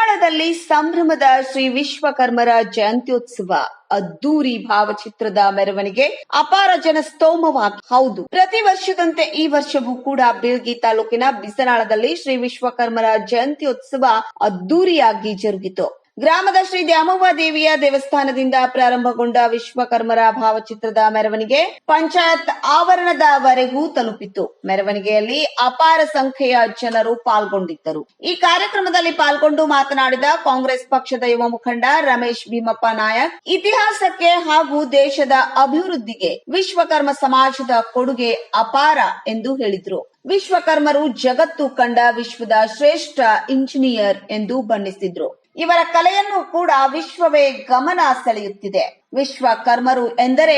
ಬಿಸನಾಳದಲ್ಲಿ ಸಂಭ್ರಮದ ಶ್ರೀ ವಿಶ್ವಕರ್ಮರ ಜಯಂತ್ಯೋತ್ಸವ. ಅದ್ದೂರಿ ಭಾವಚಿತ್ರದ ಮೆರವಣಿಗೆ, ಅಪಾರ ಜನಸ್ತೋಮವಾಗಿ. ಹೌದು, ಪ್ರತಿ ವರ್ಷದಂತೆ ಈ ವರ್ಷವೂ ಕೂಡ ಬೀಳ್ಗಿ ತಾಲೂಕಿನ ಬಿಸನಾಳದಲ್ಲಿ ಶ್ರೀ ವಿಶ್ವಕರ್ಮರ ಜಯಂತ್ಯೋತ್ಸವ ಅದ್ದೂರಿಯಾಗಿ ಜರುಗಿತು. ಗ್ರಾಮದ ಶ್ರೀ ದ್ಯಾಮವ್ವ ದೇವಿಯ ದೇವಸ್ಥಾನದಿಂದ ಪ್ರಾರಂಭಗೊಂಡ ವಿಶ್ವಕರ್ಮರ ಭಾವಚಿತ್ರದ ಮೆರವಣಿಗೆ ಪಂಚಾಯತ್ ಆವರಣದವರೆಗೂ ತಲುಪಿತು. ಮೆರವಣಿಗೆಯಲ್ಲಿ ಅಪಾರ ಸಂಖ್ಯೆಯ ಜನರು ಪಾಲ್ಗೊಂಡಿದ್ದರು. ಈ ಕಾರ್ಯಕ್ರಮದಲ್ಲಿ ಪಾಲ್ಗೊಂಡು ಮಾತನಾಡಿದ ಕಾಂಗ್ರೆಸ್ ಪಕ್ಷದ ಯುವ ಮುಖಂಡ ರಮೇಶ್ ಭೀಮಪ್ಪ ನಾಯಕ್, ಇತಿಹಾಸಕ್ಕೆ ಹಾಗೂ ದೇಶದ ಅಭಿವೃದ್ಧಿಗೆ ವಿಶ್ವಕರ್ಮ ಸಮಾಜದ ಕೊಡುಗೆ ಅಪಾರ ಎಂದು ಹೇಳಿದರು. ವಿಶ್ವಕರ್ಮರು ಜಗತ್ತು ಕಂಡ ವಿಶ್ವದ ಶ್ರೇಷ್ಠ ಇಂಜಿನಿಯರ್ ಎಂದು ಬಣ್ಣಿಸಿದ್ರು. ಇವರ ಕಲೆಯನ್ನು ಕೂಡ ವಿಶ್ವವೇ ಗಮನ ಸೆಳೆಯುತ್ತಿದೆ. ವಿಶ್ವಕರ್ಮರು ಎಂದರೆ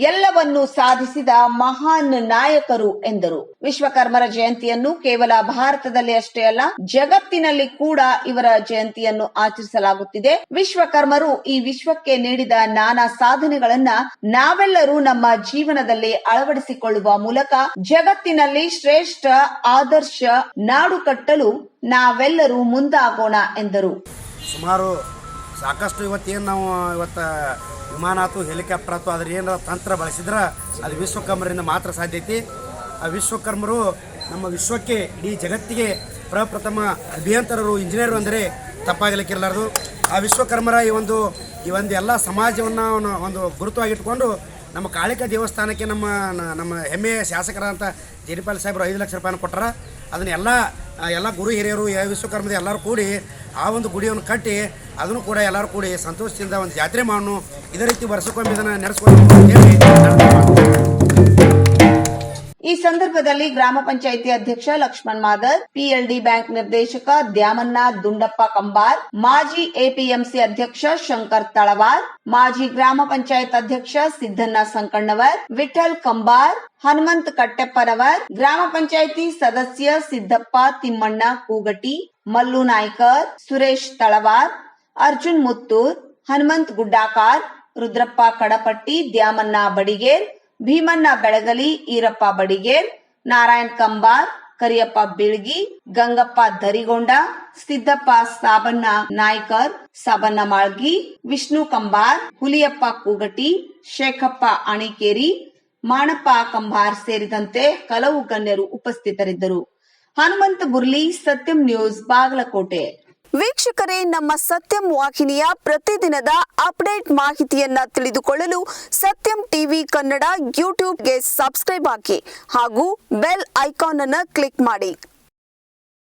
ಎಲ್ಲವನ್ನೂ ಸಾಧಿಸಿದ ಮಹಾನ್ ನಾಯಕರು ಎಂದರು. ವಿಶ್ವಕರ್ಮರ ಜಯಂತಿಯನ್ನು ಕೇವಲ ಭಾರತದಲ್ಲಿ ಅಷ್ಟೇ ಅಲ್ಲ, ಜಗತ್ತಿನಲ್ಲಿ ಕೂಡ ಇವರ ಜಯಂತಿಯನ್ನು ಆಚರಿಸಲಾಗುತ್ತಿದೆ. ವಿಶ್ವಕರ್ಮರು ಈ ವಿಶ್ವಕ್ಕೆ ನೀಡಿದ ನಾನಾ ಸಾಧನೆಗಳನ್ನ ನಾವೆಲ್ಲರೂ ನಮ್ಮ ಜೀವನದಲ್ಲಿ ಅಳವಡಿಸಿಕೊಳ್ಳುವ ಮೂಲಕ ಜಗತ್ತಿನಲ್ಲಿ ಶ್ರೇಷ್ಠ ಆದರ್ಶ ನಾಡು ಕಟ್ಟಲು ನಾವೆಲ್ಲರೂ ಮುಂದಾಗೋಣ ಎಂದರು. ಸುಮಾರು ಸಾಕಷ್ಟು ಇವತ್ತೇನು ನಾವು ವಿಮಾನ ಆಯ್ತು, ಹೆಲಿಕಾಪ್ಟರ್ ಆಯ್ತು, ಅದ್ರ ಏನಾರ ತಂತ್ರ ಬಳಸಿದ್ರೆ ಅದು ವಿಶ್ವಕರ್ಮರಿಂದ ಮಾತ್ರ ಸಾಧ್ಯ ಐತಿ. ಆ ವಿಶ್ವಕರ್ಮರು ನಮ್ಮ ವಿಶ್ವಕ್ಕೆ, ಇಡೀ ಜಗತ್ತಿಗೆ ಪ್ರಪ್ರಥಮ ಅಭಿಯಂತರರು, ಇಂಜಿನಿಯರು ಅಂದರೆ ತಪ್ಪಾಗಲಿಕ್ಕಿರಲಾರದು. ಆ ವಿಶ್ವಕರ್ಮರ ಈ ಒಂದು ಎಲ್ಲ ಸಮಾಜವನ್ನು ಒಂದು ಗುರುತವಾಗಿಟ್ಕೊಂಡು ನಮ್ಮ ಕಾಳಿಕ ದೇವಸ್ಥಾನಕ್ಕೆ ನಮ್ಮ ಹೆಮ್ಮೆಯ ಶಾಸಕರಾದಂಥ ಜೇಡಿಪಾಲ್ ಸಾಹೇಬರು 5 ಲಕ್ಷ ರೂಪಾಯಿನ ಕೊಟ್ಟಾರ. ಅದನ್ನ ಎಲ್ಲ ಗುರು ಹಿರಿಯರು ವಿಶ್ವಕರ್ಮದ ಎಲ್ಲರೂ ಕೂಡಿ ಆ ಒಂದು ಗುಡಿಯನ್ನು ಕಟ್ಟಿ ಅದನ್ನು ಕೂಡ ಎಲ್ಲರೂ ಕೂಡಿ ಸಂತೋಷದಿಂದ ಒಂದು ಜಾತ್ರೆ ಮಾಡೋಣ. ಇದೇ ರೀತಿ ವರ್ಷಕ್ಕೊಮ್ಮೆ ಇದನ್ನು ನಡೆಸ್ಕೊಂಡು. ಈ ಸಂದರ್ಭದಲ್ಲಿ ಗ್ರಾಮ ಪಂಚಾಯಿತಿ ಅಧ್ಯಕ್ಷ ಲಕ್ಷ್ಮಣ್ ಮಾದರ್, ಪಿಎಲ್ಡಿ ಬ್ಯಾಂಕ್ ನಿರ್ದೇಶಕ ದ್ಯಾಮಣ್ಣ ದುಂಡಪ್ಪ ಕಂಬಾರ್, ಮಾಜಿ ಎಪಿಎಂಸಿ ಅಧ್ಯಕ್ಷ ಶಂಕರ್ ತಳವಾರ್, ಮಾಜಿ ಗ್ರಾಮ ಪಂಚಾಯತ್ ಅಧ್ಯಕ್ಷ ಸಿದ್ದಣ್ಣ ಸಂಕಣ್ಣವರ್, ವಿಠಲ್ ಕಂಬಾರ್, ಹನುಮಂತ್ ಕಟ್ಟೆಪ್ಪನವರ್, ಗ್ರಾಮ ಪಂಚಾಯಿತಿ ಸದಸ್ಯ ಸಿದ್ದಪ್ಪ ತಿಮ್ಮಣ್ಣ ಕೂಗಟಿ, ಮಲ್ಲು ನಾಯ್ಕರ್, ಸುರೇಶ್ ತಳವಾರ್, ಅರ್ಜುನ್ ಮುತ್ತೂರ್, ಹನುಮಂತ್ ಗುಡ್ಡಾಕಾರ್, ರುದ್ರಪ್ಪ ಕಡಪಟ್ಟಿ, ದ್ಯಾಮಣ್ಣ ಬಡಿಗೇರ್, ಭೀಮಣ್ಣ ಬೆಳಗಲಿ, ಈರಪ್ಪ ಬಡಿಗೇರ್, ನಾರಾಯಣ್ ಕಂಬಾರ್, ಕರಿಯಪ್ಪ ಬೀಳ್ಗಿ, ಗಂಗಪ್ಪ ದರಿಗೊಂಡ, ಸಿದ್ದಪ್ಪ ಸಾಬಣ್ಣ ನಾಯ್ಕರ್, ಸಾಬಣ್ಣ ಮಾಳ್ಗಿ, ವಿಷ್ಣು ಕಂಬಾರ್, ಹುಲಿಯಪ್ಪ ಕೂಗಟಿ, ಶೇಖಪ್ಪ ಅಣಿಕೇರಿ, ಮಾಣಪ್ಪ ಕಂಬಾರ್ ಸೇರಿದಂತೆ ಹಲವು ಗಣ್ಯರು ಉಪಸ್ಥಿತರಿದ್ದರು. ಹನುಮಂತ ಬುರ್ಲಿ, ಸತ್ಯಂ ನ್ಯೂಸ್, ಬಾಗಲಕೋಟೆ. ವೀಕ್ಷಕರೇ, ನಮ್ಮ ಸತ್ಯಂ ವಾಹಿನಿಯ ಪ್ರತಿದಿನದ ಅಪ್ಡೇಟ್ ಮಾಹಿತಿಯನ್ನ ತಿಳಿದುಕೊಳ್ಳಲು ಸತ್ಯಂ ಟಿವಿ ಕನ್ನಡ ಯೂಟ್ಯೂಬ್ಗೆ ಸಬ್ಸ್ಕ್ರೈಬ್ ಆಗಿ ಹಾಗೂ ಬೆಲ್ ಐಕಾನ್ ಅನ್ನು ಕ್ಲಿಕ್ ಮಾಡಿ.